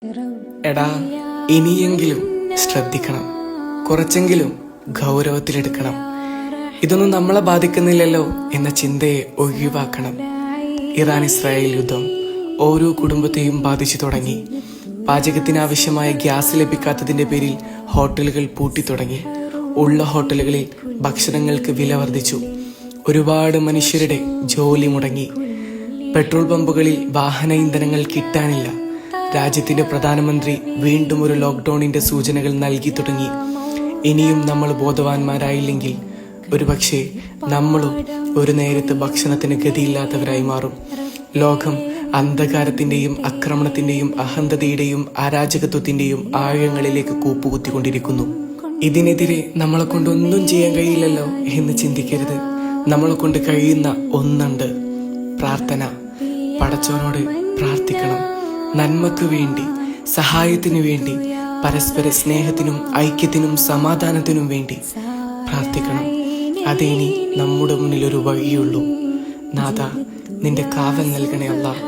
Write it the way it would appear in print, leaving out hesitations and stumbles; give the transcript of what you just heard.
എടാ, ഇനിയെങ്കിലും ശ്രദ്ധിക്കണം, കുറച്ചെങ്കിലും ഗൗരവത്തിലെടുക്കണം. ഇതൊന്നും നമ്മളെ ബാധിക്കുന്നില്ലല്ലോ എന്ന ചിന്തയെ ഒഴിവാക്കണം. ഇറാൻ ഇസ്രായേൽ യുദ്ധം ഓരോ കുടുംബത്തെയും ബാധിച്ചു തുടങ്ങി. പാചകത്തിനാവശ്യമായ ഗ്യാസ് ലഭിക്കാത്തതിന്റെ പേരിൽ ഹോട്ടലുകൾ പൂട്ടിത്തുടങ്ങി. ഉള്ള ഹോട്ടലുകളിൽ ഭക്ഷണങ്ങൾക്ക് വില വർദ്ധിച്ചു. ഒരുപാട് മനുഷ്യരുടെ ജോലി മുടങ്ങി. പെട്രോൾ പമ്പുകളിൽ വാഹന ഇന്ധനങ്ങൾ കിട്ടാനില്ല. രാജ്യത്തിന്റെ പ്രധാനമന്ത്രി വീണ്ടും ഒരു ലോക്ക്ഡൌണിന്റെ സൂചനകൾ നൽകി തുടങ്ങി. ഇനിയും നമ്മൾ ബോധവാന്മാരായില്ലെങ്കിൽ ഒരുപക്ഷെ നമ്മളും ഒരു നേരത്തെ ഭക്ഷണത്തിന് ഗതിയില്ലാത്തവരായി മാറും. ലോകം അന്ധകാരത്തിന്റെയും ആക്രമണത്തിന്റെയും അഹന്തതയുടെയും അരാജകത്വത്തിന്റെയും ആഴങ്ങളിലേക്ക് കൂപ്പുകുത്തിക്കൊണ്ടിരിക്കുന്നു. ഇതിനെതിരെ നമ്മളെ കൊണ്ടൊന്നും ചെയ്യാൻ കഴിയില്ലല്ലോ എന്ന് ചിന്തിക്കരുത്. നമ്മളെ കൊണ്ട് കഴിയുന്ന ഒന്നുണ്ട്: പ്രാർത്ഥന. പടച്ചവനോട് പ്രാർത്ഥിക്കണം. നന്മക്ക് വേണ്ടി, സഹായത്തിനു വേണ്ടി, പരസ്പര സ്നേഹത്തിനും ഐക്യത്തിനും സമാധാനത്തിനും വേണ്ടി പ്രാർത്ഥിക്കണം. അതേനി നമ്മുടെ മുന്നിലൊരു വഴിയുള്ളൂ. നാഥ, നിന്റെ കാവൽ നൽകണേ അല്ലാഹ്.